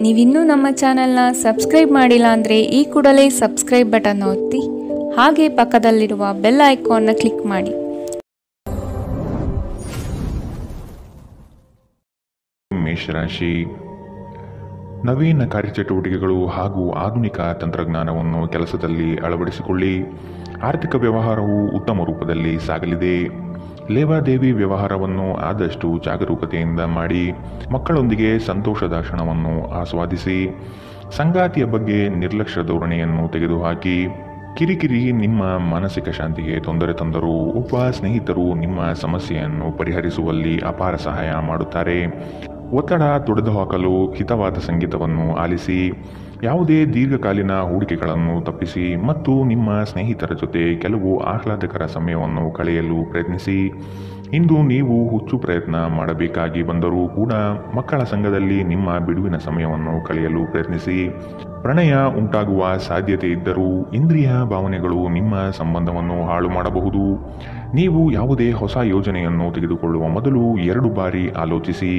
ನೀವಿನ್ನೂ ನಮ್ಮ ಚಾನೆಲ್ನ ಸಬ್ಸ್ಕ್ರೈಬ್ ಮಾಡಿಲ್ಲ ಅಂದರೆ ಈ ಕೂಡಲೇ ಸಬ್ಸ್ಕ್ರೈಬ್ ಬಟನ್ ಒತ್ತಿ ಹಾಗೆ ಪಕ್ಕದಲ್ಲಿರುವ ಬೆಲ್ ಐಕಾನ್ನ ಕ್ಲಿಕ್ ಮಾಡಿ. ಮೇಷರಾಶಿ, ನವೀನ ಕಾರ್ಯಚಟುವಟಿಕೆಗಳು ಹಾಗೂ ಆಧುನಿಕ ತಂತ್ರಜ್ಞಾನವನ್ನು ಕೆಲಸದಲ್ಲಿ ಅಳವಡಿಸಿಕೊಳ್ಳಿ. ಆರ್ಥಿಕ ವ್ಯವಹಾರವು ಉತ್ತಮ ರೂಪದಲ್ಲಿ ಸಾಗಲಿದೆ. ಲೇವಾದೇವಿ ವ್ಯವಹಾರವನ್ನು ಆದಷ್ಟು ಜಾಗರೂಕತೆಯಿಂದ ಮಾಡಿ. ಮಕ್ಕಳೊಂದಿಗೆ ಸಂತೋಷದ ಕ್ಷಣವನ್ನು ಆಸ್ವಾದಿಸಿ. ಸಂಗಾತಿಯ ಬಗ್ಗೆ ನಿರ್ಲಕ್ಷ್ಯ ಧೋರಣೆಯನ್ನು ತೆಗೆದುಹಾಕಿ. ಕಿರಿಕಿರಿ ನಿಮ್ಮ ಮಾನಸಿಕ ಶಾಂತಿಗೆ ತೊಂದರೆ ತಂದರೂ ಒಬ್ಬ ಸ್ನೇಹಿತರು ನಿಮ್ಮ ಸಮಸ್ಯೆಯನ್ನು ಪರಿಹರಿಸುವಲ್ಲಿ ಅಪಾರ ಸಹಾಯ ಮಾಡುತ್ತಾರೆ. ಒತ್ತಡ ತೊಡೆದುಹಾಕಲು ಹಿತವಾದ ಸಂಗೀತವನ್ನು ಆಲಿಸಿ. ಯಾವುದೇ ದೀರ್ಘಕಾಲೀನ ಹೂಡಿಕೆಗಳನ್ನು ತಪ್ಪಿಸಿ ಮತ್ತು ನಿಮ್ಮ ಸ್ನೇಹಿತರ ಜೊತೆ ಕೆಲವು ಆಹ್ಲಾದಕರ ಸಮಯವನ್ನು ಕಳೆಯಲು ಪ್ರಯತ್ನಿಸಿ. ಇಂದು ನೀವು ಹುಚ್ಚು ಪ್ರಯತ್ನ ಮಾಡಬೇಕಾಗಿ ಬಂದರೂ ಕೂಡ ಮಕ್ಕಳ ಸಂಘದಲ್ಲಿ ನಿಮ್ಮ ಬಿಡುವಿನ ಸಮಯವನ್ನು ಕಳೆಯಲು ಪ್ರಯತ್ನಿಸಿ. ಪ್ರಣಯ ಉಂಟಾಗುವ ಸಾಧ್ಯತೆ ಇದ್ದರೂ ಇಂದ್ರಿಯ ಭಾವನೆಗಳು ನಿಮ್ಮ ಸಂಬಂಧವನ್ನು ಹಾಳು ಮಾಡಬಹುದು. ನೀವು ಯಾವುದೇ ಹೊಸ ಯೋಜನೆಯನ್ನು ತೆಗೆದುಕೊಳ್ಳುವ ಮೊದಲು 2 ಬಾರಿ ಆಲೋಚಿಸಿ.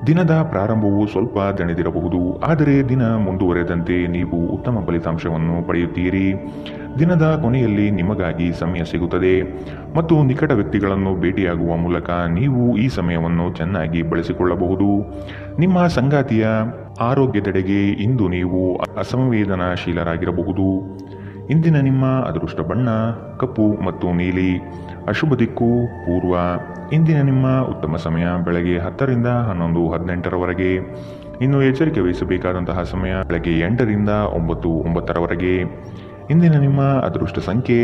ದಿನದ ಪ್ರಾರಂಭವು ಸ್ವಲ್ಪ ದಣಿದಿರಬಹುದು, ಆದರೆ ದಿನ ಮುಂದುವರೆದಂತೆ ನೀವು ಉತ್ತಮ ಫಲಿತಾಂಶವನ್ನು ಪಡೆಯುತ್ತೀರಿ. ದಿನದ ಕೊನೆಯಲ್ಲಿ ನಿಮಗಾಗಿ ಸಮಯ ಸಿಗುತ್ತದೆ ಮತ್ತು ನಿಕಟ ವ್ಯಕ್ತಿಗಳನ್ನು ಭೇಟಿಯಾಗುವ ಮೂಲಕ ನೀವು ಈ ಸಮಯವನ್ನು ಚೆನ್ನಾಗಿ ಬಳಸಿಕೊಳ್ಳಬಹುದು. ನಿಮ್ಮ ಸಂಗಾತಿಯ ಆರೋಗ್ಯದೆಡೆಗೆ ಇಂದು ನೀವು ಅಸಂವೇದನಾಶೀಲರಾಗಿರಬಹುದು. ಇಂದಿನ ನಿಮ್ಮ ಅದೃಷ್ಟ ಬಣ್ಣ ಕಪ್ಪು ಮತ್ತು ನೀಲಿ. ಅಶುಭ ದಿಕ್ಕು ಪೂರ್ವ. ಇಂದಿನ ನಿಮ್ಮ ಉತ್ತಮ ಸಮಯ ಬೆಳಗ್ಗೆ 10 ರಿಂದ 11, 18ರವರೆಗೆ. ಇನ್ನು ಎಚ್ಚರಿಕೆ ವಹಿಸಬೇಕಾದಂತಹ ಸಮಯ ಬೆಳಗ್ಗೆ 8 ರಿಂದ 9, 9ರವರೆಗೆ. ಇಂದಿನ ನಿಮ್ಮ ಅದೃಷ್ಟ ಸಂಖ್ಯೆ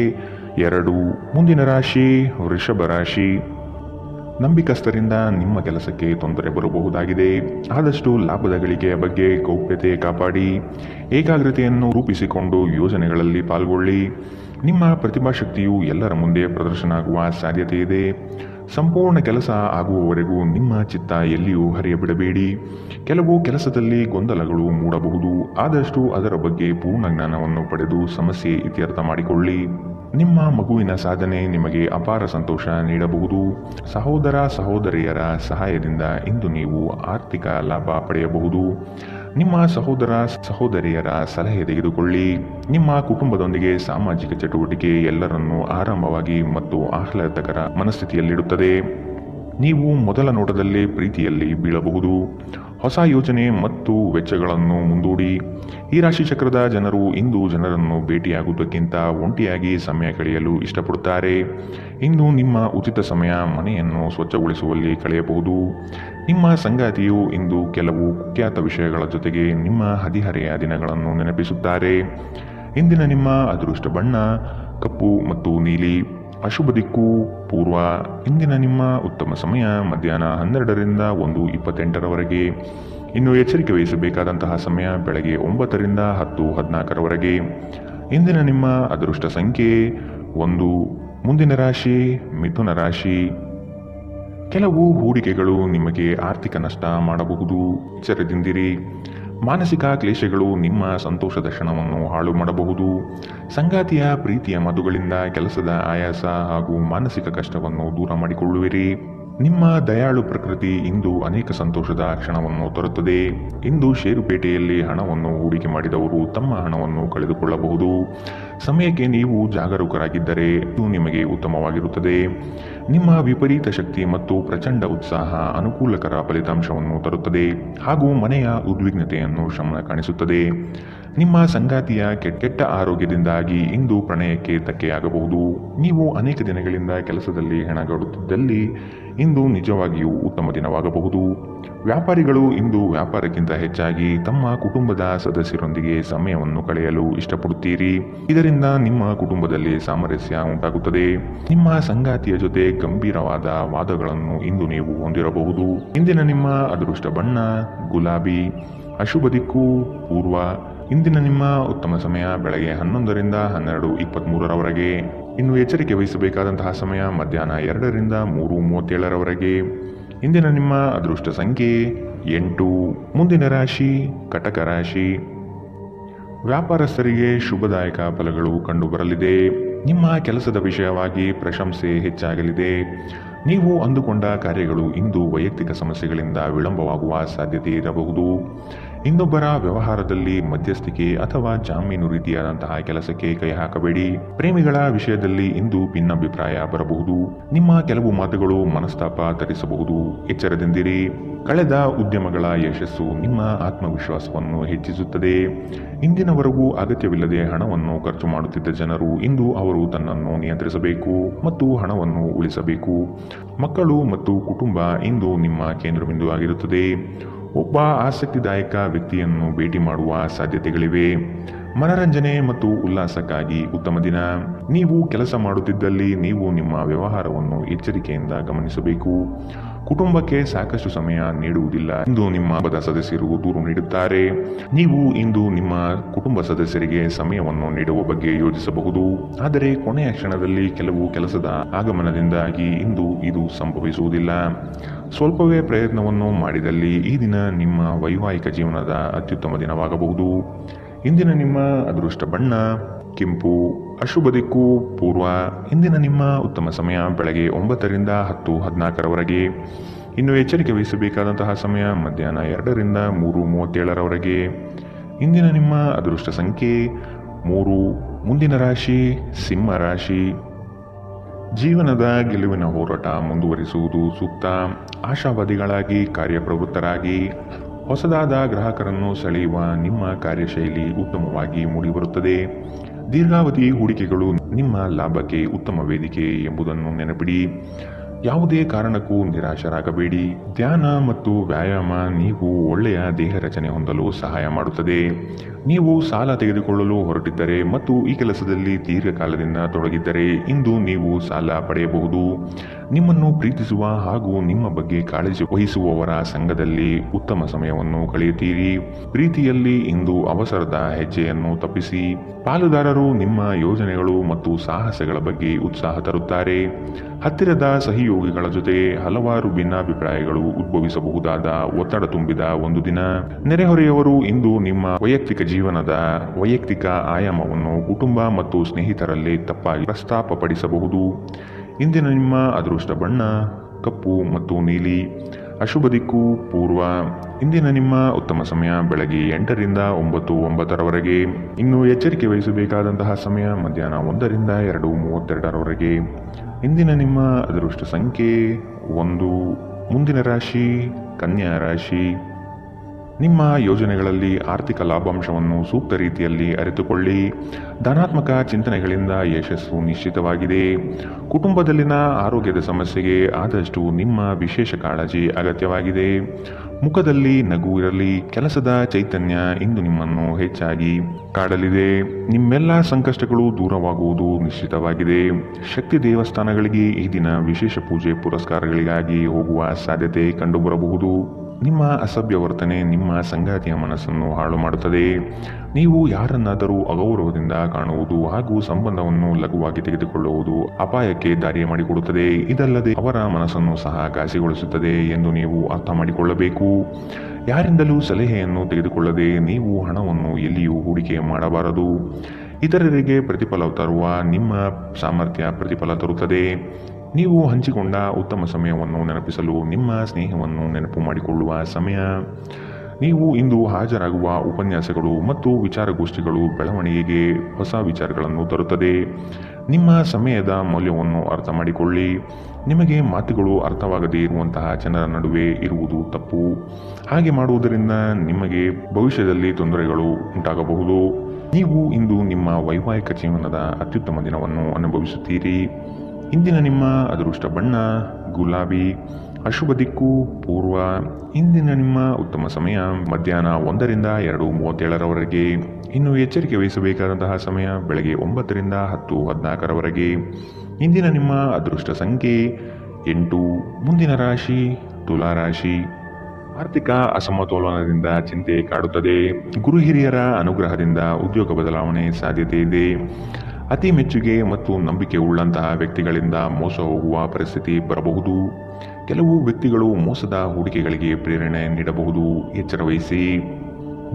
2. ಮುಂದಿನ ರಾಶಿ ವೃಷಭ ರಾಶಿ. ನಂಬಿಕಸ್ಥರಿಂದ ನಿಮ್ಮ ಕೆಲಸಕ್ಕೆ ತೊಂದರೆ ಬರಬಹುದಾಗಿದೆ. ಆದಷ್ಟು ಲಾಭದ ಗಳಿಕೆಯ ಬಗ್ಗೆ ಗೌಪ್ಯತೆ ಕಾಪಾಡಿ. ಏಕಾಗ್ರತೆಯನ್ನು ರೂಪಿಸಿಕೊಂಡು ಯೋಜನೆಗಳಲ್ಲಿ ಪಾಲ್ಗೊಳ್ಳಿ. ನಿಮ್ಮ ಪ್ರತಿಭಾಶಕ್ತಿಯು ಎಲ್ಲರ ಮುಂದೆ ಪ್ರದರ್ಶನ ಆಗುವ ಸಾಧ್ಯತೆ ಇದೆ. ಸಂಪೂರ್ಣ ಕೆಲಸ ಆಗುವವರೆಗೂ ನಿಮ್ಮ ಚಿತ್ತ ಎಲ್ಲಿಯೂ ಹರಿಯಬಿಡಬೇಡಿ. ಕೆಲವು ಕೆಲಸದಲ್ಲಿ ಗೊಂದಲಗಳು ಮೂಡಬಹುದು. ಆದಷ್ಟು ಅದರ ಬಗ್ಗೆ ಪೂರ್ಣ ಜ್ಞಾನವನ್ನು ಪಡೆದು ಸಮಸ್ಯೆ ಇತ್ಯರ್ಥ ಮಾಡಿಕೊಳ್ಳಿ. ನಿಮ್ಮ ಮಗುವಿನ ಸಾಧನೆ ನಿಮಗೆ ಅಪಾರ ಸಂತೋಷ ನೀಡಬಹುದು. ಸಹೋದರ ಸಹೋದರಿಯರ ಸಹಾಯದಿಂದ ಇಂದು ನೀವು ಆರ್ಥಿಕ ಲಾಭ ಪಡೆಯಬಹುದು. ನಿಮ್ಮ ಸಹೋದರ ಸಹೋದರಿಯರ ಸಲಹೆ ತೆಗೆದುಕೊಳ್ಳಿ. ನಿಮ್ಮ ಕುಟುಂಬದೊಂದಿಗೆ ಸಾಮಾಜಿಕ ಚಟುವಟಿಕೆ ಎಲ್ಲರನ್ನೂ ಆರಾಮವಾಗಿ ಮತ್ತು ಆಹ್ಲಾದಕರ ಮನಸ್ಥಿತಿಯಲ್ಲಿಡುತ್ತದೆ. ನೀವು ಮೊದಲ ನೋಟದಲ್ಲೇ ಪ್ರೀತಿಯಲ್ಲಿ ಬೀಳಬಹುದು. ಹೊಸ ಯೋಜನೆ ಮತ್ತು ವೆಚ್ಚಗಳನ್ನು ಮುಂದೂಡಿ. ಈ ರಾಶಿ ಚಕ್ರದ ಜನರು ಇಂದು ಜನರನ್ನು ಭೇಟಿಯಾಗುವುದಕ್ಕಿಂತ ಒಂಟಿಯಾಗಿ ಸಮಯ ಕಳೆಯಲು ಇಷ್ಟಪಡುತ್ತಾರೆ. ಇಂದು ನಿಮ್ಮ ಉಚಿತ ಸಮಯ ಮನೆಯನ್ನು ಸ್ವಚ್ಛಗೊಳಿಸುವಲ್ಲಿ ಕಳೆಯಬಹುದು. ನಿಮ್ಮ ಸಂಗಾತಿಯು ಇಂದು ಕೆಲವು ಕುಖ್ಯಾತ ವಿಷಯಗಳ ಜೊತೆಗೆ ನಿಮ್ಮ ಹದಿಹರೆಯ ದಿನಗಳನ್ನು ನೆನಪಿಸುತ್ತಾರೆ. ಇಂದಿನ ನಿಮ್ಮ ಅದೃಷ್ಟ ಬಣ್ಣ ಕಪ್ಪು ಮತ್ತು ನೀಲಿ. ಅಶುಭ ದಿಕ್ಕು ಪೂರ್ವ. ಇಂದಿನ ನಿಮ್ಮ ಉತ್ತಮ ಸಮಯ ಮಧ್ಯಾಹ್ನ 12 ರಿಂದ 1:28ರವರೆಗೆ. ಇನ್ನು ಎಚ್ಚರಿಕೆ ವಹಿಸಬೇಕಾದಂತಹ ಸಮಯ ಬೆಳಗ್ಗೆ 9 ರಿಂದ 10, 14ರವರೆಗೆ. ಇಂದಿನ ನಿಮ್ಮ ಅದೃಷ್ಟ ಸಂಖ್ಯೆ 1. ಮುಂದಿನ ರಾಶಿ ಮಿಥುನ ರಾಶಿ. ಕೆಲವು ಹೂಡಿಕೆಗಳು ನಿಮಗೆ ಆರ್ಥಿಕ ನಷ್ಟ ಮಾಡಬಹುದು. ಎಚ್ಚರದಿಂದಿರಿ. ಮಾನಸಿಕ ಕ್ಲೇಶಗಳು ನಿಮ್ಮ ಸಂತೋಷದ ಕ್ಷಣವನ್ನು ಹಾಳು ಮಾಡಬಹುದು. ಸಂಗಾತಿಯ ಪ್ರೀತಿಯ ಮಾತುಗಳಿಂದ ಕೆಲಸದ ಆಯಾಸ ಹಾಗೂ ಮಾನಸಿಕ ಕಷ್ಟವನ್ನು ದೂರ ಮಾಡಿಕೊಳ್ಳುವಿರಿ. ನಿಮ್ಮ ದಯಾಳು ಪ್ರಕೃತಿ ಇಂದು ಅನೇಕ ಸಂತೋಷದ ಕ್ಷಣವನ್ನು ತರುತ್ತದೆ. ಇಂದು ಷೇರುಪೇಟೆಯಲ್ಲಿ ಹಣವನ್ನು ಹೂಡಿಕೆ ಮಾಡಿದವರು ತಮ್ಮ ಹಣವನ್ನು ಕಳೆದುಕೊಳ್ಳಬಹುದು. ಸಮಯಕ್ಕೆ ನೀವು ಜಾಗರೂಕರಾಗಿದ್ದರೆ ಇದು ನಿಮಗೆ ಉತ್ತಮವಾಗಿರುತ್ತದೆ. ನಿಮ್ಮ ವಿಪರೀತ ಶಕ್ತಿ ಮತ್ತು ಪ್ರಚಂಡ ಉತ್ಸಾಹ ಅನುಕೂಲಕರ ಫಲಿತಾಂಶವನ್ನು ತರುತ್ತದೆ ಹಾಗೂ ಮನೆಯ ಉದ್ವಿಗ್ನತೆಯನ್ನು ಶಮನ ಕಾಣಿಸುತ್ತದೆ. ನಿಮ್ಮ ಸಂಗಾತಿಯ ಕೆಟ್ಟ ಆರೋಗ್ಯದಿಂದಾಗಿ ಇಂದು ಪ್ರಣಯಕ್ಕೆ ಧಕ್ಕೆಯಾಗಬಹುದು. ನೀವು ಅನೇಕ ದಿನಗಳಿಂದ ಕೆಲಸದಲ್ಲಿ ಹೆಣಗಾಡುತ್ತಿದ್ದಲ್ಲಿ ಇಂದು ನಿಜವಾಗಿಯೂ ಉತ್ತಮ ದಿನವಾಗಬಹುದು. ವ್ಯಾಪಾರಿಗಳು ಇಂದು ವ್ಯಾಪಾರಕ್ಕಿಂತ ಹೆಚ್ಚಾಗಿ ತಮ್ಮ ಕುಟುಂಬದ ಸದಸ್ಯರೊಂದಿಗೆ ಸಮಯವನ್ನು ಕಳೆಯಲು ಇಷ್ಟಪಡುತ್ತೀರಿ. ಇದರಿಂದ ನಿಮ್ಮ ಕುಟುಂಬದಲ್ಲಿ ಸಾಮರಸ್ಯ ಉಂಟಾಗುತ್ತದೆ. ನಿಮ್ಮ ಸಂಗಾತಿಯ ಜೊತೆ ಗಂಭೀರವಾದ ವಾದಗಳನ್ನು ಇಂದು ನೀವು ಹೊಂದಿರಬಹುದು. ಇಂದಿನ ನಿಮ್ಮ ಅದೃಷ್ಟ ಬಣ್ಣ ಗುಲಾಬಿ. ಅಶುಭ ದಿಕ್ಕು ಪೂರ್ವ. ಇಂದಿನ ನಿಮ್ಮ ಉತ್ತಮ ಸಮಯ ಬೆಳಗ್ಗೆ 11 ರಿಂದ 12:23ರವರೆಗೆ. ಇನ್ನು ಎಚ್ಚರಿಕೆ ವಹಿಸಬೇಕಾದಂತಹ ಸಮಯ ಮಧ್ಯಾಹ್ನ 2 ರಿಂದ 3:37ರವರೆಗೆ. ಇಂದಿನ ನಿಮ್ಮ ಅದೃಷ್ಟ ಸಂಖ್ಯೆ 8. ಮುಂದಿನ ರಾಶಿ ಕಟಕ ರಾಶಿ. ವ್ಯಾಪಾರಸ್ಥರಿಗೆ ಶುಭದಾಯಕ ಫಲಗಳು ಕಂಡುಬರಲಿದೆ. ನಿಮ್ಮ ಕೆಲಸದ ವಿಷಯವಾಗಿ ಪ್ರಶಂಸೆ ಹೆಚ್ಚಾಗಲಿದೆ. ನೀವು ಅಂದುಕೊಂಡ ಕಾರ್ಯಗಳು ಇಂದು ವೈಯಕ್ತಿಕ ಸಮಸ್ಯೆಗಳಿಂದ ವಿಳಂಬವಾಗುವ ಸಾಧ್ಯತೆ ಇರಬಹುದು. ಇನ್ನೊಬ್ಬರ ವ್ಯವಹಾರದಲ್ಲಿ ಮಧ್ಯಸ್ಥಿಕೆ ಅಥವಾ ಜಾಮೀನು ರೀತಿಯಾದಂತಹ ಕೆಲಸಕ್ಕೆ ಕೈ ಹಾಕಬೇಡಿ. ಪ್ರೇಮಿಗಳ ವಿಷಯದಲ್ಲಿ ಇಂದು ಭಿನ್ನಾಭಿಪ್ರಾಯ ಬರಬಹುದು. ನಿಮ್ಮ ಕೆಲವು ಮಾತುಗಳು ಮನಸ್ತಾಪ ತರಿಸಬಹುದು. ಎಚ್ಚರದಿಂದಿರಿ. ಕಳೆದ ಉದ್ಯಮಗಳ ಯಶಸ್ಸು ನಿಮ್ಮ ಆತ್ಮವಿಶ್ವಾಸವನ್ನು ಹೆಚ್ಚಿಸುತ್ತದೆ. ಇಂದಿನವರೆಗೂ ಅಗತ್ಯವಿಲ್ಲದೆ ಹಣವನ್ನು ಖರ್ಚು ಮಾಡುತ್ತಿದ್ದ ಜನರು ಇಂದು ಅವರು ತನ್ನನ್ನು ನಿಯಂತ್ರಿಸಬೇಕು ಮತ್ತು ಹಣವನ್ನು ಉಳಿಸಬೇಕು. ಮಕ್ಕಳು ಮತ್ತು ಕುಟುಂಬ ಇಂದು ನಿಮ್ಮ ಕೇಂದ್ರಬಿಂದು ಆಗಿರುತ್ತದೆ. ಒಬ್ಬ ಆಸಕ್ತಿದಾಯಕ ವ್ಯಕ್ತಿಯನ್ನು ಭೇಟಿ ಮಾಡುವ ಸಾಧ್ಯತೆಗಳಿವೆ. ಮನರಂಜನೆ ಮತ್ತು ಉಲ್ಲಾಸಕ್ಕಾಗಿ ಉತ್ತಮ ದಿನ. ನೀವು ಕೆಲಸ ಮಾಡುತ್ತಿದ್ದಲ್ಲಿ ನೀವು ನಿಮ್ಮ ವ್ಯವಹಾರವನ್ನು ಎಚ್ಚರಿಕೆಯಿಂದ ಗಮನಿಸಬೇಕು. ಕುಟುಂಬಕ್ಕೆ ಸಾಕಷ್ಟು ಸಮಯ ನೀಡುವುದಿಲ್ಲ ಎಂದು ನಿಮ್ಮ ಕುಟುಂಬದ ಸದಸ್ಯರು ದೂರು ನೀಡುತ್ತಾರೆ. ನೀವು ಇಂದು ನಿಮ್ಮ ಕುಟುಂಬ ಸದಸ್ಯರಿಗೆ ಸಮಯವನ್ನು ನೀಡುವ ಬಗ್ಗೆ ಯೋಚಿಸಬಹುದು. ಆದರೆ ಕೊನೆಯ ಕ್ಷಣದಲ್ಲಿ ಕೆಲವು ಕೆಲಸದ ಆಗಮನದಿಂದಾಗಿ ಇಂದು ಇದು ಸಂಭವಿಸುವುದಿಲ್ಲ. ಸ್ವಲ್ಪವೇ ಪ್ರಯತ್ನವನ್ನು ಮಾಡಿದಲ್ಲಿ ಈ ದಿನ ನಿಮ್ಮ ವೈವಾಹಿಕ ಜೀವನದ ಅತ್ಯುತ್ತಮ ದಿನವಾಗಬಹುದು. ಇಂದಿನ ನಿಮ್ಮ ಅದೃಷ್ಟ ಬಣ್ಣ ಕೆಂಪು. ಅಶುಭ ದಿಕ್ಕು ಪೂರ್ವ. ಇಂದಿನ ನಿಮ್ಮ ಉತ್ತಮ ಸಮಯ ಬೆಳಗ್ಗೆ 9 ರಿಂದ 10:14 ಇನ್ನು ಎಚ್ಚರಿಕೆ ವಹಿಸಬೇಕಾದಂತಹ ಸಮಯ ಮಧ್ಯಾಹ್ನ 2 ರಿಂದ 3:37 ಇಂದಿನ ನಿಮ್ಮ ಅದೃಷ್ಟ ಸಂಖ್ಯೆ 3. ಮುಂದಿನ ರಾಶಿ ಸಿಂಹ ರಾಶಿ. ಜೀವನದ ಗೆಲುವಿನ ಹೋರಾಟ ಮುಂದುವರಿಸುವುದು ಸೂಕ್ತ. ಆಶಾವಾದಿಗಳಾಗಿ ಕಾರ್ಯಪ್ರವೃತ್ತರಾಗಿ. ಹೊಸದಾದ ಗ್ರಾಹಕರನ್ನು ಸೆಳೆಯುವ ನಿಮ್ಮ ಕಾರ್ಯಶೈಲಿ ಉತ್ತಮವಾಗಿ ಮೂಡಿಬರುತ್ತದೆ. ದೀರ್ಘಾವಧಿ ಹೂಡಿಕೆಗಳು ನಿಮ್ಮ ಲಾಭಕ್ಕೆ ಉತ್ತಮ ವೇದಿಕೆ ಎಂಬುದನ್ನು ನೆನಪಿಡಿ. ಯಾವುದೇ ಕಾರಣಕ್ಕೂ ನಿರಾಶರಾಗಬೇಡಿ. ಧ್ಯಾನ ಮತ್ತು ವ್ಯಾಯಾಮ ನೀವು ಒಳ್ಳೆಯ ದೇಹ ರಚನೆ ಹೊಂದಲು ಸಹಾಯ ಮಾಡುತ್ತದೆ. ನೀವು ಸಾಲ ತೆಗೆದುಕೊಳ್ಳಲು ಹೊರಟಿದ್ದರೆ ಮತ್ತು ಈ ಕೆಲಸದಲ್ಲಿ ದೀರ್ಘಕಾಲದಿಂದ ತೊಡಗಿದ್ದರೆ ಇಂದು ನೀವು ಸಾಲ ಪಡೆಯಬಹುದು. ನಿಮ್ಮನ್ನು ಪ್ರೀತಿಸುವ ಹಾಗೂ ನಿಮ್ಮ ಬಗ್ಗೆ ಕಾಳಜಿ ವಹಿಸುವವರ ಸಂಘದಲ್ಲಿ ಉತ್ತಮ ಸಮಯವನ್ನು ಕಳೆಯುತ್ತೀರಿ. ಪ್ರೀತಿಯಲ್ಲಿ ಇಂದು ಅವಸರದ ಹೆಜ್ಜೆಯನ್ನು ತಪ್ಪಿಸಿ. ಪಾಲುದಾರರು ನಿಮ್ಮ ಯೋಜನೆಗಳು ಮತ್ತು ಸಾಹಸಗಳ ಬಗ್ಗೆ ಉತ್ಸಾಹ ತರುತ್ತಾರೆ. ಹತ್ತಿರದ ಸಹಯೋಗಿಗಳ ಜೊತೆ ಹಲವಾರು ಭಿನ್ನಾಭಿಪ್ರಾಯಗಳು ಉದ್ಭವಿಸಬಹುದಾದ ಒತ್ತಡ ತುಂಬಿದ ಒಂದು ದಿನ. ನೆರೆಹೊರೆಯವರು ಇಂದು ನಿಮ್ಮ ವೈಯಕ್ತಿಕ ಆಯಾಮವನ್ನು ಕುಟುಂಬ ಮತ್ತು ಸ್ನೇಹಿತರಲ್ಲಿ ತಪ್ಪಾಗಿ ಪ್ರಸ್ತಾಪಪಡಿಸಬಹುದು. ಇಂದಿನ ನಿಮ್ಮ ಅದೃಷ್ಟ ಬಣ್ಣ ಕಪ್ಪು ಮತ್ತು ನೀಲಿ. ಅಶುಭ ದಿಕ್ಕು ಪೂರ್ವ. ಇಂದಿನ ನಿಮ್ಮ ಉತ್ತಮ ಸಮಯ ಬೆಳಗ್ಗೆ 8 ರಿಂದ 9:09 ಇನ್ನು ಎಚ್ಚರಿಕೆ ವಹಿಸಬೇಕಾದಂತಹ ಸಮಯ ಮಧ್ಯಾಹ್ನ 1 ರಿಂದ 2:32 ಇಂದಿನ ನಿಮ್ಮ ಅದೃಷ್ಟ ಸಂಖ್ಯೆ 1. ಮುಂದಿನ ರಾಶಿ ಕನ್ಯಾ ರಾಶಿ. ನಿಮ್ಮ ಯೋಜನೆಗಳಲ್ಲಿ ಆರ್ಥಿಕ ಲಾಭಾಂಶವನ್ನು ಸೂಕ್ತ ರೀತಿಯಲ್ಲಿ ಅರಿತುಕೊಳ್ಳಿ. ಧನಾತ್ಮಕ ಚಿಂತನೆಗಳಿಂದ ಯಶಸ್ಸು ನಿಶ್ಚಿತವಾಗಿದೆ. ಕುಟುಂಬದಲ್ಲಿನ ಆರೋಗ್ಯದ ಸಮಸ್ಯೆಗೆ ಆದಷ್ಟು ನಿಮ್ಮ ವಿಶೇಷ ಕಾಳಜಿ ಅಗತ್ಯವಾಗಿದೆ. ಮುಖದಲ್ಲಿ ನಗು ಇರಲಿ. ಕೆಲಸದ ಚೈತನ್ಯ ಇಂದು ನಿಮ್ಮನ್ನು ಹೆಚ್ಚಾಗಿ ಕಾಡಲಿದೆ. ನಿಮ್ಮೆಲ್ಲ ಸಂಕಷ್ಟಗಳು ದೂರವಾಗುವುದು ನಿಶ್ಚಿತವಾಗಿದೆ. ಶಕ್ತಿ ದೇವಸ್ಥಾನಗಳಿಗೆ ಈ ದಿನ ವಿಶೇಷ ಪೂಜೆ ಪುರಸ್ಕಾರಗಳಿಗಾಗಿ ಹೋಗುವ ಸಾಧ್ಯತೆ ಕಂಡುಬರಬಹುದು. ನಿಮ್ಮ ಅಸಭ್ಯ ವರ್ತನೆ ನಿಮ್ಮ ಸಂಗಾತಿಯ ಮನಸ್ಸನ್ನು ಹಾಳು ಮಾಡುತ್ತದೆ. ನೀವು ಯಾರನ್ನಾದರೂ ಅಗೌರವದಿಂದ ಕಾಣುವುದು ಹಾಗೂ ಸಂಬಂಧವನ್ನು ಲಘುವಾಗಿ ತೆಗೆದುಕೊಳ್ಳುವುದು ಅಪಾಯಕ್ಕೆ ದಾರಿ ಮಾಡಿಕೊಡುತ್ತದೆ. ಇದಲ್ಲದೆ ಅವರ ಮನಸ್ಸನ್ನು ಸಹ ಘಾಸಿಗೊಳಿಸುತ್ತದೆ ಎಂದು ನೀವು ಅರ್ಥ ಮಾಡಿಕೊಳ್ಳಬೇಕು. ಯಾರಿಂದಲೂ ಸಲಹೆಯನ್ನು ತೆಗೆದುಕೊಳ್ಳದೆ ನೀವು ಹಣವನ್ನು ಎಲ್ಲಿಯೂ ಹೂಡಿಕೆ ಮಾಡಬಾರದು. ಇತರರಿಗೆ ಪ್ರತಿಫಲ ತರುವ ನಿಮ್ಮ ಸಾಮರ್ಥ್ಯ ಪ್ರತಿಫಲ ತರುತ್ತದೆ. ನೀವು ಹಂಚಿಕೊಂಡ ಉತ್ತಮ ಸಮಯವನ್ನು ನೆನಪಿಸಲು ನಿಮ್ಮ ಸ್ನೇಹವನ್ನು ನೆನಪು ಮಾಡಿಕೊಳ್ಳುವ ಸಮಯ. ನೀವು ಇಂದು ಹಾಜರಾಗುವ ಉಪನ್ಯಾಸಗಳು ಮತ್ತು ವಿಚಾರಗೋಷ್ಠಿಗಳು ಬೆಳವಣಿಗೆಗೆ ಹೊಸ ವಿಚಾರಗಳನ್ನು ತರುತ್ತದೆ. ನಿಮ್ಮ ಸಮಯದ ಮೌಲ್ಯವನ್ನು ಅರ್ಥ ಮಾಡಿಕೊಳ್ಳಿ. ನಿಮಗೆ ಮಾತುಗಳು ಅರ್ಥವಾಗದೇ ಇರುವಂತಹ ಜನರ ನಡುವೆ ಇರುವುದು ತಪ್ಪು. ಹಾಗೆ ಮಾಡುವುದರಿಂದ ನಿಮಗೆ ಭವಿಷ್ಯದಲ್ಲಿ ತೊಂದರೆಗಳು ಉಂಟಾಗಬಹುದು. ನೀವು ಇಂದು ನಿಮ್ಮ ವೈವಾಹಿಕ ಜೀವನದ ಅತ್ಯುತ್ತಮ ದಿನವನ್ನು ಅನುಭವಿಸುತ್ತೀರಿ. ಇಂದಿನ ನಿಮ್ಮ ಅದೃಷ್ಟ ಬಣ್ಣ ಗುಲಾಬಿ. ಅಶುಭ ದಿಕ್ಕು ಪೂರ್ವ. ಇಂದಿನ ನಿಮ್ಮ ಉತ್ತಮ ಸಮಯ ಮಧ್ಯಾಹ್ನ 1 ರಿಂದ 2:37 ಇನ್ನು ಎಚ್ಚರಿಕೆ ವಹಿಸಬೇಕಾದಂತಹ ಸಮಯ ಬೆಳಗ್ಗೆ 9 ರಿಂದ 10:14 ಇಂದಿನ ನಿಮ್ಮ ಅದೃಷ್ಟ ಸಂಖ್ಯೆ 8. ಮುಂದಿನ ರಾಶಿ ತುಲಾ ರಾಶಿ. ಆರ್ಥಿಕ ಅಸಮತೋಲನದಿಂದ ಚಿಂತೆ ಕಾಡುತ್ತದೆ. ಗುರು ಹಿರಿಯರ ಅನುಗ್ರಹದಿಂದ ಉದ್ಯೋಗ ಬದಲಾವಣೆ ಸಾಧ್ಯತೆ ಇದೆ. ಅತಿ ಮೆಚ್ಚುಗೆ ಮತ್ತು ನಂಬಿಕೆ ಉಳ್ಳಂತಹ ವ್ಯಕ್ತಿಗಳಿಂದ ಮೋಸ ಹೋಗುವ ಪರಿಸ್ಥಿತಿ ಬರಬಹುದು. ಕೆಲವು ವ್ಯಕ್ತಿಗಳು ಮೋಸದ ಹೂಡಿಕೆಗಳಿಗೆ ಪ್ರೇರಣೆ ನೀಡಬಹುದು. ಎಚ್ಚರ ವಹಿಸಿ.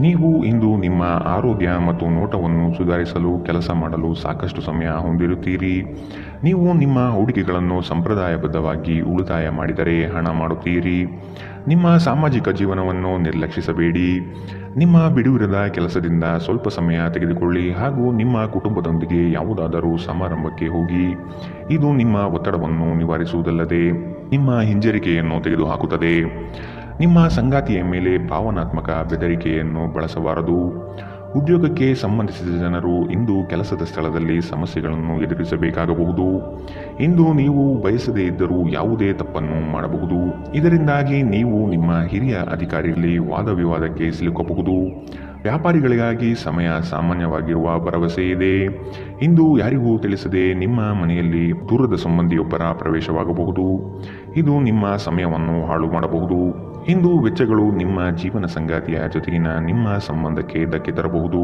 ನೀವು ಇಂದು ನಿಮ್ಮ ಆರೋಗ್ಯ ಮತ್ತು ನೋಟವನ್ನು ಸುಧಾರಿಸಲು ಕೆಲಸ ಮಾಡಲು ಸಾಕಷ್ಟು ಸಮಯ ಹೊಂದಿರುತ್ತೀರಿ. ನೀವು ನಿಮ್ಮ ಹೂಡಿಕೆಗಳನ್ನು ಸಂಪ್ರದಾಯಬದ್ಧವಾಗಿ ಉಳಿತಾಯ ಮಾಡಿದರೆ ಹಣ ಮಾಡುತ್ತೀರಿ. ನಿಮ್ಮ ಸಾಮಾಜಿಕ ಜೀವನವನ್ನು ನಿರ್ಲಕ್ಷಿಸಬೇಡಿ. ನಿಮ್ಮ ಬಿಡುವಿರದ ಕೆಲಸದಿಂದ ಸ್ವಲ್ಪ ಸಮಯ ತೆಗೆದುಕೊಳ್ಳಿ ಹಾಗೂ ನಿಮ್ಮ ಕುಟುಂಬದೊಂದಿಗೆ ಯಾವುದಾದರೂ ಸಮಾರಂಭಕ್ಕೆ ಹೋಗಿ. ಇದು ನಿಮ್ಮ ಒತ್ತಡವನ್ನು ನಿವಾರಿಸುವುದಲ್ಲದೆ ನಿಮ್ಮ ಹಿಂಜರಿಕೆಯನ್ನು ತೆಗೆದುಹಾಕುತ್ತದೆ. ನಿಮ್ಮ ಸಂಗಾತಿಯ ಮೇಲೆ ಭಾವನಾತ್ಮಕ ಬೆದರಿಕೆಯನ್ನು ಬಳಸಬಾರದು. ಉದ್ಯೋಗಕ್ಕೆ ಸಂಬಂಧಿಸಿದ ಜನರು ಇಂದು ಕೆಲಸದ ಸ್ಥಳದಲ್ಲಿ ಸಮಸ್ಯೆಗಳನ್ನು ಎದುರಿಸಬೇಕಾಗಬಹುದು. ಇಂದು ನೀವು ಬಯಸದೇ ಇದ್ದರೂ ಯಾವುದೇ ತಪ್ಪನ್ನು ಮಾಡಬಹುದು. ಇದರಿಂದಾಗಿ ನೀವು ನಿಮ್ಮ ಹಿರಿಯ ಅಧಿಕಾರಿಯಲ್ಲಿ ವಾದವಿವಾದಕ್ಕೆ ಸಿಲುಕಬಹುದು. ವ್ಯಾಪಾರಿಗಳಿಗಾಗಿ ಸಮಯ ಸಾಮಾನ್ಯವಾಗಿರುವ ಭರವಸೆ ಇದೆ. ಇಂದು ಯಾರಿಗೂ ತಿಳಿಸದೆ ನಿಮ್ಮ ಮನೆಯಲ್ಲಿ ದೂರದ ಸಂಬಂಧಿಯೊಬ್ಬರ ಪ್ರವೇಶವಾಗಬಹುದು. ಇದು ನಿಮ್ಮ ಸಮಯವನ್ನು ಹಾಳು ಮಾಡಬಹುದು. ಇಂದು ವೆಚ್ಚಗಳು ನಿಮ್ಮ ಜೀವನ ಸಂಗಾತಿಯ ಜೊತೆಗಿನ ನಿಮ್ಮ ಸಂಬಂಧಕ್ಕೆ ಧಕ್ಕೆ ತರಬಹುದು.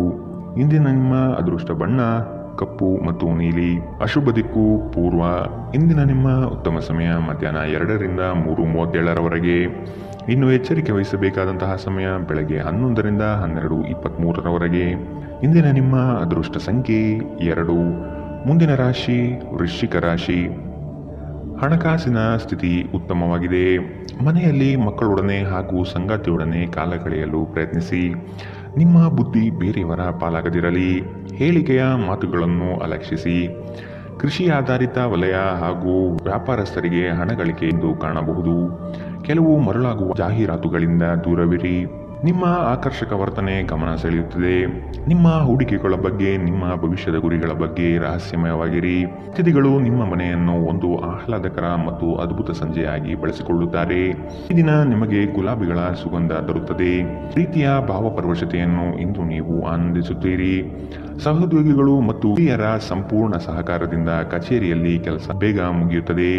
ಇಂದಿನ ನಿಮ್ಮ ಅದೃಷ್ಟ ಬಣ್ಣ ಕಪ್ಪು ಮತ್ತು ನೀಲಿ. ಅಶುಭ ದಿಕ್ಕು ಪೂರ್ವ. ಇಂದಿನ ನಿಮ್ಮ ಉತ್ತಮ ಸಮಯ ಮಧ್ಯಾಹ್ನ 2ರಿಂದ 3:37ರವರೆಗೆ. ಇನ್ನು ಎಚ್ಚರಿಕೆ ವಹಿಸಬೇಕಾದಂತಹ ಸಮಯ ಬೆಳಗ್ಗೆ 11ರಿಂದ 12:23ರವರೆಗೆ. ಇಂದಿನ ನಿಮ್ಮ ಅದೃಷ್ಟ ಸಂಖ್ಯೆ 2. ಮುಂದಿನ ರಾಶಿ ವೃಶ್ಚಿಕ ರಾಶಿ. ಹಣಕಾಸಿನ ಸ್ಥಿತಿ ಉತ್ತಮವಾಗಿದೆ. ಮನೆಯಲ್ಲಿ ಮಕ್ಕಳೊಡನೆ ಹಾಗೂ ಸಂಗಾತಿಯೊಡನೆ ಕಾಲ ಕಳೆಯಲು ಪ್ರಯತ್ನಿಸಿ. ನಿಮ್ಮ ಬುದ್ಧಿ ಬೇರೆಯವರ ಪಾಲಾಗದಿರಲಿ. ಹೇಳಿಕೆಯ ಮಾತುಗಳನ್ನು ಅಲಕ್ಷಿಸಿ. ಕೃಷಿ ಆಧಾರಿತ ವಲಯ ಹಾಗೂ ವ್ಯಾಪಾರಸ್ಥರಿಗೆ ಹಣ ಗಳಿಕೆ ಎಂದು ಕಾಣಬಹುದು. ಕೆಲವು ಮರಳಾಗುವ ಜಾಹೀರಾತುಗಳಿಂದ ದೂರವಿರಿ. ನಿಮ್ಮ ಆಕರ್ಷಕ ವರ್ತನೆ ಗಮನ ಸೆಳೆಯುತ್ತದೆ. ನಿಮ್ಮ ಹೂಡಿಕೆಗಳ ಬಗ್ಗೆ, ನಿಮ್ಮ ಭವಿಷ್ಯದ ಗುರಿಗಳ ಬಗ್ಗೆ ರಹಸ್ಯಮಯವಾಗಿರಿ. ಅತಿಥಿಗಳು ನಿಮ್ಮ ಮನೆಯನ್ನು ಒಂದು ಆಹ್ಲಾದಕರ ಮತ್ತು ಅದ್ಭುತ ಸಂಜೆಯಾಗಿ ಬಳಸಿಕೊಳ್ಳುತ್ತಾರೆ. ಈ ದಿನ ನಿಮಗೆ ಗುಲಾಬಿಗಳ ಸುಗಂಧ ತರುತ್ತದೆ. ಪ್ರೀತಿಯ ಭಾವಪರವಶತೆಯನ್ನು ಇಂದು ನೀವು ಆನಂದಿಸುತ್ತೀರಿ. ಸಹೋದ್ಯೋಗಿಗಳು ಮತ್ತು ಹಿರಿಯರ ಸಂಪೂರ್ಣ ಸಹಕಾರದಿಂದ ಕಚೇರಿಯಲ್ಲಿ ಕೆಲಸ ಬೇಗ ಮುಗಿಯುತ್ತದೆ.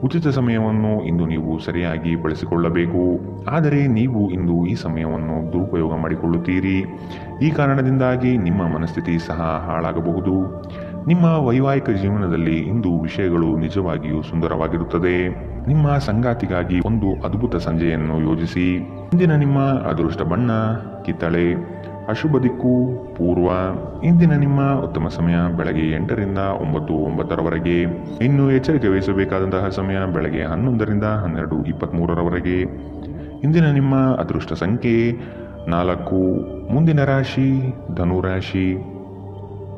ಉಚಿತ ಸಮಯವನ್ನು ಇಂದು ನೀವು ಸರಿಯಾಗಿ ಬಳಸಿಕೊಳ್ಳಬೇಕು. ಆದರೆ ನೀವು ಇಂದು ಈ ಸಮಯವನ್ನು ದುರುಪಯೋಗ ಮಾಡಿಕೊಳ್ಳುತ್ತೀರಿ. ಈ ಕಾರಣದಿಂದಾಗಿ ನಿಮ್ಮ ಮನಸ್ಥಿತಿ ಸಹ ಹಾಳಾಗಬಹುದು. ನಿಮ್ಮ ವೈವಾಹಿಕ ಜೀವನದಲ್ಲಿ ಇಂದು ವಿಷಯಗಳು ನಿಜವಾಗಿಯೂ ಸುಂದರವಾಗಿರುತ್ತದೆ. ನಿಮ್ಮ ಸಂಗಾತಿಗಾಗಿ ಒಂದು ಅದ್ಭುತ ಸಂಜೆಯನ್ನು ಯೋಜಿಸಿ. ಇಂದಿನ ನಿಮ್ಮ ಅದೃಷ್ಟ ಬಣ್ಣ ಕಿತ್ತಳೆ. ಅಶುಭ ದಿಕ್ಕು ಪೂರ್ವ. ಇಂದಿನ ನಿಮ್ಮ ಉತ್ತಮ ಸಮಯ ಬೆಳಗ್ಗೆ 8ರಿಂದ 9:09ರವರೆಗೆ. ಇನ್ನು ಎಚ್ಚರಿಕೆ ವಹಿಸಬೇಕಾದಂತಹ ಸಮಯ ಬೆಳಗ್ಗೆ 11ರಿಂದ 12:23ರವರೆಗೆ. ಇಂದಿನ ನಿಮ್ಮ ಅದೃಷ್ಟ ಸಂಖ್ಯೆ 4. ಮುಂದಿನ ರಾಶಿ ಧನುರಾಶಿ.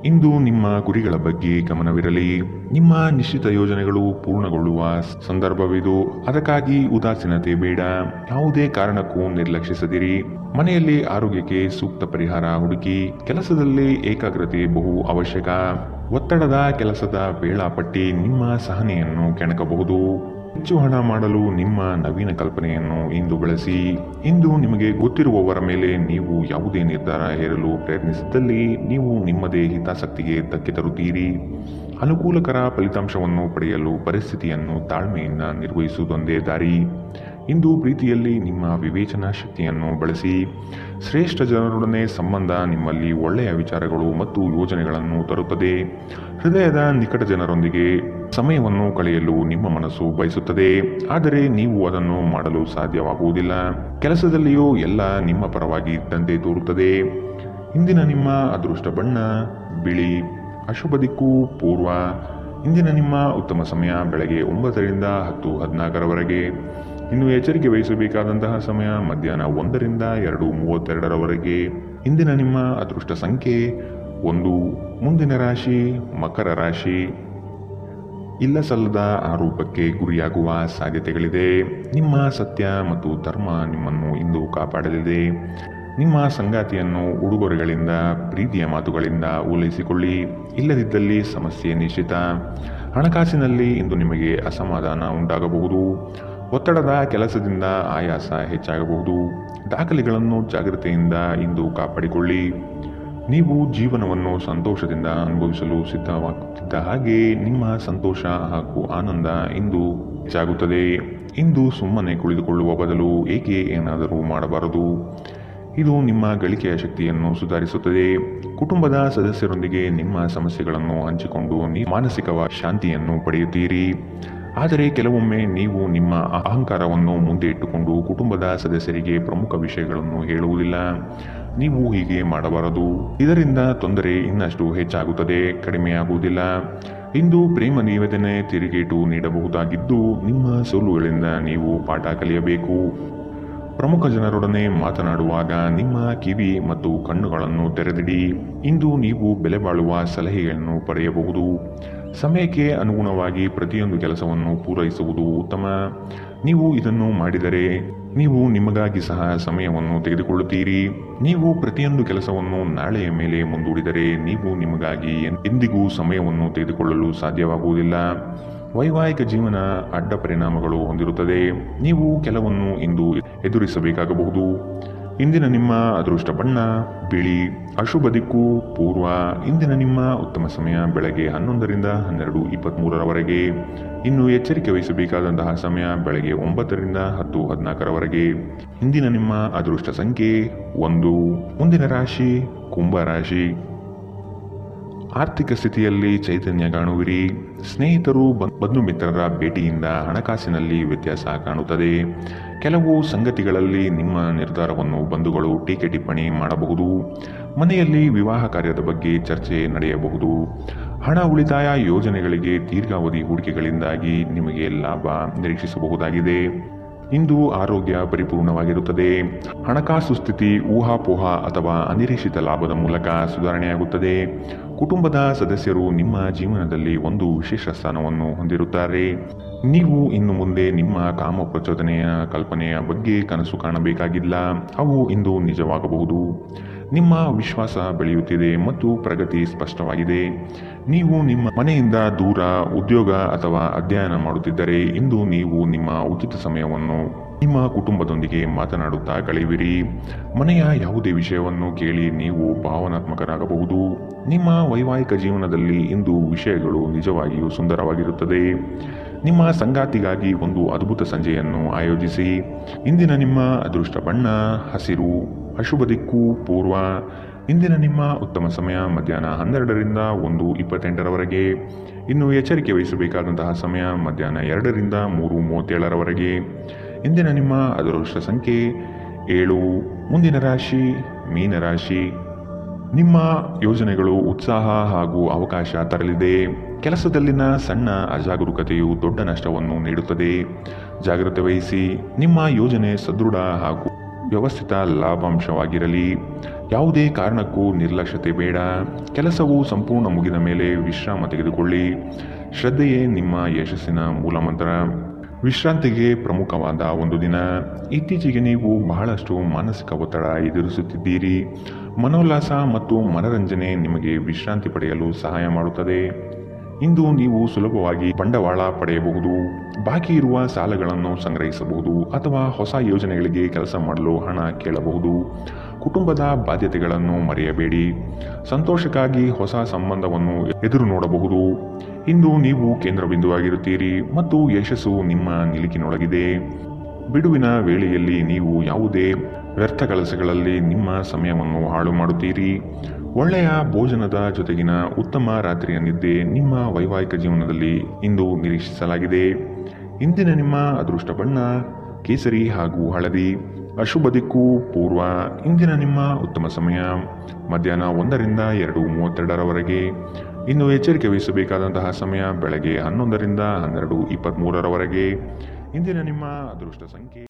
ಇಂದು ನಿಮ್ಮ ಗುರಿಗಳ ಬಗ್ಗೆ ಗಮನವಿರಲಿ. ನಿಮ್ಮ ನಿಶ್ಚಿತ ಯೋಜನೆಗಳು ಪೂರ್ಣಗೊಳ್ಳುವ ಸಂದರ್ಭವಿದು. ಅದಕ್ಕಾಗಿ ಉದಾಸೀನತೆ ಬೇಡ. ಯಾವುದೇ ಕಾರಣಕ್ಕೂ ನಿರ್ಲಕ್ಷಿಸದಿರಿ. ಮನೆಯಲ್ಲಿ ಆರೋಗ್ಯಕ್ಕೆ ಸೂಕ್ತ ಪರಿಹಾರ ಹುಡುಕಿ. ಕೆಲಸದಲ್ಲಿ ಏಕಾಗ್ರತೆ ಬಹು ಅವಶ್ಯಕ. ಒತ್ತಡದ ಕೆಲಸದ ವೇಳಾಪಟ್ಟಿ ನಿಮ್ಮ ಸಹನೆಯನ್ನು ಕೆಣಕಬಹುದು. ಹೆಚ್ಚು ಹಣ ಮಾಡಲು ನಿಮ್ಮ ನವೀನ ಕಲ್ಪನೆಯನ್ನು ಇಂದು ಬಳಸಿ. ಇಂದು ನಿಮಗೆ ಗೊತ್ತಿರುವವರ ಮೇಲೆ ನೀವು ಯಾವುದೇ ನಿರ್ಧಾರ ಹೇರಲು ಪ್ರಯತ್ನಿಸಿದ್ದಲ್ಲಿ ನೀವು ನಿಮ್ಮದೇ ಹಿತಾಸಕ್ತಿಗೆ ಧಕ್ಕೆ ತರುತ್ತೀರಿ. ಅನುಕೂಲಕರ ಫಲಿತಾಂಶವನ್ನು ಪಡೆಯಲು ಪರಿಸ್ಥಿತಿಯನ್ನು ತಾಳ್ಮೆಯಿಂದ ನಿರ್ವಹಿಸುವುದೊಂದೇ ದಾರಿ. ಇಂದು ಪ್ರೀತಿಯಲ್ಲಿ ನಿಮ್ಮ ವಿವೇಚನಾ ಶಕ್ತಿಯನ್ನು ಬಳಸಿ. ಶ್ರೇಷ್ಠ ಜನರೊಡನೆ ಸಂಬಂಧ ನಿಮ್ಮಲ್ಲಿ ಒಳ್ಳೆಯ ವಿಚಾರಗಳು ಮತ್ತು ಯೋಜನೆಗಳನ್ನು ತರುತ್ತದೆ. ಹೃದಯದ ನಿಕಟ ಜನರೊಂದಿಗೆ ಸಮಯವನ್ನು ಕಳೆಯಲು ನಿಮ್ಮ ಮನಸ್ಸು ಬಯಸುತ್ತದೆ. ಆದರೆ ನೀವು ಅದನ್ನು ಮಾಡಲು ಸಾಧ್ಯವಾಗುವುದಿಲ್ಲ. ಕೆಲಸದಲ್ಲಿಯೂ ಎಲ್ಲ ನಿಮ್ಮ ಪರವಾಗಿ ಇದ್ದಂತೆ ತೋರುತ್ತದೆ. ಇಂದಿನ ನಿಮ್ಮ ಅದೃಷ್ಟ ಬಣ್ಣ ಬಿಳಿ. ಅಶುಭ ದಿಕ್ಕು ಪೂರ್ವ. ಇಂದಿನ ನಿಮ್ಮ ಉತ್ತಮ ಸಮಯ ಬೆಳಗ್ಗೆ 9ರಿಂದ 10:14ರವರೆಗೆ. ಇನ್ನು ಎಚ್ಚರಿಕೆ ವಹಿಸಬೇಕಾದಂತಹ ಸಮಯ ಮಧ್ಯಾಹ್ನ 1ರಿಂದ 2:32ರವರೆಗೆ. ಇಂದಿನ ನಿಮ್ಮ ಅದೃಷ್ಟ ಸಂಖ್ಯೆ 1. ಮುಂದಿನ ರಾಶಿ ಮಕರ ರಾಶಿ. ಇಲ್ಲಸಲ್ಲದ ಆರೋಪಕ್ಕೆ ಗುರಿಯಾಗುವ ಸಾಧ್ಯತೆಗಳಿದೆ. ನಿಮ್ಮ ಸತ್ಯ ಮತ್ತು ಧರ್ಮ ನಿಮ್ಮನ್ನು ಇಂದು ಕಾಪಾಡಲಿದೆ. ನಿಮ್ಮ ಸಂಗಾತಿಯನ್ನು ಉಡುಗೊರೆಗಳಿಂದ, ಪ್ರೀತಿಯ ಮಾತುಗಳಿಂದ ಓಲೈಸಿಕೊಳ್ಳಿ. ಇಲ್ಲದಿದ್ದಲ್ಲಿ ಸಮಸ್ಯೆ ನಿಶ್ಚಿತ. ಹಣಕಾಸಿನಲ್ಲಿ ಇಂದು ನಿಮಗೆ ಅಸಮಾಧಾನ ಉಂಟಾಗಬಹುದು. ಒತ್ತಡದ ಕೆಲಸದಿಂದ ಆಯಾಸ ಹೆಚ್ಚಾಗಬಹುದು. ದಾಖಲೆಗಳನ್ನು ಜಾಗ್ರತೆಯಿಂದ ಇಂದು ಕಾಪಾಡಿಕೊಳ್ಳಿ. ನೀವು ಜೀವನವನ್ನು ಸಂತೋಷದಿಂದ ಅನುಭವಿಸಲು ಸಿದ್ಧವಾಗುತ್ತಿದ್ದ ಹಾಗೆ ನಿಮ್ಮ ಸಂತೋಷ ಹಾಗೂ ಆನಂದ ಇಂದು ಹೆಚ್ಚಾಗುತ್ತದೆ. ಇಂದು ಸುಮ್ಮನೆ ಕುಳಿತುಕೊಳ್ಳುವ ಬದಲು ಏಕೆ ಏನಾದರೂ ಮಾಡಬಾರದು. ಇದು ನಿಮ್ಮ ಗಳಿಕೆಯ ಶಕ್ತಿಯನ್ನು ಸುಧಾರಿಸುತ್ತದೆ. ಕುಟುಂಬದ ಸದಸ್ಯರೊಂದಿಗೆ ನಿಮ್ಮ ಸಮಸ್ಯೆಗಳನ್ನು ಹಂಚಿಕೊಂಡು ಮಾನಸಿಕ ಶಾಂತಿಯನ್ನು ಪಡೆಯುತ್ತೀರಿ. ಆದರೆ ಕೆಲವೊಮ್ಮೆ ನೀವು ನಿಮ್ಮ ಅಹಂಕಾರವನ್ನು ಮುಂದೆ ಇಟ್ಟುಕೊಂಡು ಕುಟುಂಬದ ಸದಸ್ಯರಿಗೆ ಪ್ರಮುಖ ವಿಷಯಗಳನ್ನು ಹೇಳುವುದಿಲ್ಲ. ನೀವು ಹೀಗೆ ಮಾಡಬಾರದು. ಇದರಿಂದ ತೊಂದರೆ ಇನ್ನಷ್ಟು ಹೆಚ್ಚಾಗುತ್ತದೆ, ಕಡಿಮೆಯಾಗುವುದಿಲ್ಲ. ಇಂದು ಪ್ರೇಮ ನಿವೇದನೆ ತಿರುಗೇಟು ನೀಡಬಹುದಾಗಿದ್ದು, ನಿಮ್ಮ ಸೋಲುಗಳಿಂದ ನೀವು ಪಾಠ ಕಲಿಯಬೇಕು. ಪ್ರಮುಖ ಜನರೊಡನೆ ಮಾತನಾಡುವಾಗ ನಿಮ್ಮ ಕಿವಿ ಮತ್ತು ಕಣ್ಣುಗಳನ್ನು ತೆರೆದಿಡಿ. ಇಂದು ನೀವು ಬೆಲೆ ಬಾಳುವ ಸಲಹೆಗಳನ್ನು ಪಡೆಯಬಹುದು. ಸಮಯಕ್ಕೆ ಅನುಗುಣವಾಗಿ ಪ್ರತಿಯೊಂದು ಕೆಲಸವನ್ನು ಪೂರೈಸುವುದು ಉತ್ತಮ. ನೀವು ಇದನ್ನು ಮಾಡಿದರೆ ನೀವು ನಿಮಗಾಗಿ ಸಹ ಸಮಯವನ್ನು ತೆಗೆದುಕೊಳ್ಳುತ್ತೀರಿ. ನೀವು ಪ್ರತಿಯೊಂದು ಕೆಲಸವನ್ನು ನಾಳೆಯ ಮೇಲೆ ಮುಂದೂಡಿದರೆ ನೀವು ನಿಮಗಾಗಿ ಎಂದಿಗೂ ಸಮಯವನ್ನು ತೆಗೆದುಕೊಳ್ಳಲು ಸಾಧ್ಯವಾಗುವುದಿಲ್ಲ. ವೈವಾಹಿಕ ಜೀವನ ಅಡ್ಡ ಪರಿಣಾಮಗಳು ಹೊಂದಿರುತ್ತದೆ. ನೀವು ಕೆಲವನ್ನು ಇಂದು ಎದುರಿಸಬೇಕಾಗಬಹುದು. ಇಂದಿನ ನಿಮ್ಮ ಅದೃಷ್ಟ ಬಣ್ಣ ಬಿಳಿ. ಅಶುಭ ದಿಕ್ಕು ಪೂರ್ವ. ಇಂದಿನ ನಿಮ್ಮ ಉತ್ತಮ ಸಮಯ ಬೆಳಗ್ಗೆ 11ರಿಂದ 12:23ರವರೆಗೆ. ಇನ್ನು ಎಚ್ಚರಿಕೆ ವಹಿಸಬೇಕಾದಂತಹ ಸಮಯ ಬೆಳಗ್ಗೆ 9ರಿಂದ 10:14ರವರೆಗೆ. ಇಂದಿನ ನಿಮ್ಮ ಅದೃಷ್ಟ ಸಂಖ್ಯೆ 1. ಮುಂದಿನ ರಾಶಿ ಕುಂಭ ರಾಶಿ. ಆರ್ಥಿಕ ಸ್ಥಿತಿಯಲ್ಲಿ ಚೈತನ್ಯ ಕಾಣುವಿರಿ. ಸ್ನೇಹಿತರು ಬಂಧು ಮಿತ್ರರ ಭೇಟಿಯಿಂದ ಹಣಕಾಸಿನಲ್ಲಿ ವ್ಯತ್ಯಾಸ ಕಾಣುತ್ತದೆ. ಕೆಲವು ಸಂಗತಿಗಳಲ್ಲಿ ನಿಮ್ಮ ನಿರ್ಧಾರವನ್ನು ಬಂಧುಗಳು ಟೀಕೆ ಟಿಪ್ಪಣಿ ಮಾಡಬಹುದು. ಮನೆಯಲ್ಲಿ ವಿವಾಹ ಕಾರ್ಯದ ಬಗ್ಗೆ ಚರ್ಚೆ ನಡೆಯಬಹುದು. ಹಣ ಉಳಿತಾಯ ಯೋಜನೆಗಳಿಗೆ ದೀರ್ಘಾವಧಿ ಹೂಡಿಕೆಗಳಿಂದಾಗಿ ನಿಮಗೆ ಲಾಭ ನಿರೀಕ್ಷಿಸಬಹುದಾಗಿದೆ. ಇಂದು ಆರೋಗ್ಯ ಪರಿಪೂರ್ಣವಾಗಿರುತ್ತದೆ. ಹಣಕಾಸು ಸ್ಥಿತಿ ಊಹಾಪೋಹ ಅಥವಾ ಅನಿರೀಕ್ಷಿತ ಲಾಭದ ಮೂಲಕ ಸುಧಾರಣೆಯಾಗುತ್ತದೆ. ಕುಟುಂಬದ ಸದಸ್ಯರು ನಿಮ್ಮ ಜೀವನದಲ್ಲಿ ಒಂದು ವಿಶೇಷ ಸ್ಥಾನವನ್ನು ಹೊಂದಿರುತ್ತಾರೆ. ನೀವು ಇನ್ನು ಮುಂದೆ ನಿಮ್ಮ ಕಾಮ ಪ್ರಚೋದನೆಯ ಕಲ್ಪನೆಯ ಬಗ್ಗೆ ಕನಸು ಕಾಣಬೇಕಾಗಿಲ್ಲ. ಅವು ಇಂದು ನಿಜವಾಗಬಹುದು. ನಿಮ್ಮ ವಿಶ್ವಾಸ ಬೆಳೆಯುತ್ತಿದೆ ಮತ್ತು ಪ್ರಗತಿ ಸ್ಪಷ್ಟವಾಗಿದೆ. ನೀವು ನಿಮ್ಮ ಮನೆಯಿಂದ ದೂರ ಉದ್ಯೋಗ ಅಥವಾ ಅಧ್ಯಯನ ಮಾಡುತ್ತಿದ್ದರೆ ಇಂದು ನೀವು ನಿಮ್ಮ ಉಚಿತ ಸಮಯವನ್ನು ನಿಮ್ಮ ಕುಟುಂಬದೊಂದಿಗೆ ಮಾತನಾಡುತ್ತಾ ಕಳೆಯುವಿರಿ. ಮನೆಯ ಯಾವುದೇ ವಿಷಯವನ್ನು ಕೇಳಿ ನೀವು ಭಾವನಾತ್ಮಕರಾಗಬಹುದು. ನಿಮ್ಮ ವೈವಾಹಿಕ ಜೀವನದಲ್ಲಿ ಇಂದು ವಿಷಯಗಳು ನಿಜವಾಗಿಯೂ ಸುಂದರವಾಗಿರುತ್ತದೆ. ನಿಮ್ಮ ಸಂಗಾತಿಗಾಗಿ ಒಂದು ಅದ್ಭುತ ಸಂಜೆಯನ್ನು ಆಯೋಜಿಸಿ. ಇಂದಿನ ನಿಮ್ಮ ಅದೃಷ್ಟ ಬಣ್ಣ ಹಸಿರು. ಅಶುಭ ದಿಕ್ಕು ಪೂರ್ವ. ಇಂದಿನ ನಿಮ್ಮ ಉತ್ತಮ ಸಮಯ ಮಧ್ಯಾಹ್ನ 12ರಿಂದ 1:28ರವರೆಗೆ. ಇನ್ನು ಎಚ್ಚರಿಕೆ ವಹಿಸಬೇಕಾದಂತಹ ಸಮಯ ಮಧ್ಯಾಹ್ನ 2ರಿಂದ 3:37ರವರೆಗೆ. ಇಂದಿನ ನಿಮ್ಮ ಅದೃಷ್ಟ ಸಂಖ್ಯೆ 7. ಮುಂದಿನ ರಾಶಿ ಮೀನರಾಶಿ. ನಿಮ್ಮ ಯೋಜನೆಗಳು ಉತ್ಸಾಹ ಹಾಗೂ ಅವಕಾಶ ತರಲಿದೆ. ಕೆಲಸದಲ್ಲಿನ ಸಣ್ಣ ಅಜಾಗರೂಕತೆಯು ದೊಡ್ಡ ನಷ್ಟವನ್ನು ನೀಡುತ್ತದೆ. ಜಾಗ್ರತೆ ವಹಿಸಿ. ನಿಮ್ಮ ಯೋಜನೆ ಸದೃಢ ಹಾಗೂ ವ್ಯವಸ್ಥಿತ ಲಾಭಾಂಶವಾಗಿರಲಿ. ಯಾವುದೇ ಕಾರಣಕ್ಕೂ ನಿರ್ಲಕ್ಷ್ಯತೆ ಬೇಡ. ಕೆಲಸವು ಸಂಪೂರ್ಣ ಮುಗಿದ ಮೇಲೆ ವಿಶ್ರಾಮ ತೆಗೆದುಕೊಳ್ಳಿ. ಶ್ರದ್ಧೆಯೇ ನಿಮ್ಮ ಯಶಸ್ಸಿನ ಮೂಲಮಂತ್ರ. ವಿಶ್ರಾಂತಿಗೆ ಪ್ರಮುಖವಾದ ಒಂದು ದಿನ. ಇತ್ತೀಚೆಗೆ ನೀವು ಬಹಳಷ್ಟು ಮಾನಸಿಕ ಒತ್ತಡ ಎದುರಿಸುತ್ತಿದ್ದೀರಿ. ಮನೋಲ್ಲಾಸ ಮತ್ತು ಮನರಂಜನೆ ನಿಮಗೆ ವಿಶ್ರಾಂತಿ ಪಡೆಯಲು ಸಹಾಯ ಮಾಡುತ್ತದೆ. ಇಂದು ನೀವು ಸುಲಭವಾಗಿ ಬಂಡವಾಳ ಪಡೆಯಬಹುದು. ಬಾಕಿ ಇರುವ ಸಾಲಗಳನ್ನು ಸಂಗ್ರಹಿಸಬಹುದು ಅಥವಾ ಹೊಸ ಯೋಜನೆಗಳಿಗೆ ಕೆಲಸ ಮಾಡಲು ಹಣ ಕೇಳಬಹುದು. ಕುಟುಂಬದ ಬಾಧ್ಯತೆಗಳನ್ನು ಮರೆಯಬೇಡಿ. ಸಂತೋಷಕ್ಕಾಗಿ ಹೊಸ ಸಂಬಂಧವನ್ನು ಎದುರು ನೋಡಬಹುದು. ಇಂದು ನೀವು ಕೇಂದ್ರ ಬಿಂದುವಾಗಿರುತ್ತೀರಿ ಮತ್ತು ಯಶಸ್ಸು ನಿಮ್ಮ ನಿಲುಕಿನೊಳಗಿದೆ. ಬಿಡುವಿನ ವೇಳೆಯಲ್ಲಿ ನೀವು ಯಾವುದೇ ವ್ಯರ್ಥ ಕೆಲಸಗಳಲ್ಲಿ ನಿಮ್ಮ ಸಮಯವನ್ನು ಹಾಳು ಮಾಡುತ್ತೀರಿ. ಒಳ್ಳೆಯ ಭೋಜನದ ಜೊತೆಗಿನ ಉತ್ತಮ ರಾತ್ರಿಯ ನಿದ್ದೆ ನಿಮ್ಮ ವೈವಾಹಿಕ ಜೀವನದಲ್ಲಿ ಇಂದು ನಿರೀಕ್ಷಿಸಲಾಗಿದೆ. ಇಂದಿನ ನಿಮ್ಮ ಅದೃಷ್ಟ ಬಣ್ಣ ಕೇಸರಿ ಹಾಗೂ ಹಳದಿ. ಅಶುಭ ದಿಕ್ಕು ಪೂರ್ವ. ಇಂದಿನ ನಿಮ್ಮ ಉತ್ತಮ ಸಮಯ ಮಧ್ಯಾಹ್ನ 1ರಿಂದ 2:32ರವರೆಗೆ. ಇನ್ನು ಎಚ್ಚರಿಕೆ ವಹಿಸಬೇಕಾದಂತಹ ಸಮಯ ಬೆಳಗ್ಗೆ 11ರಿಂದ 12:23ರವರೆಗೆ. ಇಂದಿನ ನಿಮ್ಮ ಅದೃಷ್ಟ ಸಂಖ್ಯೆ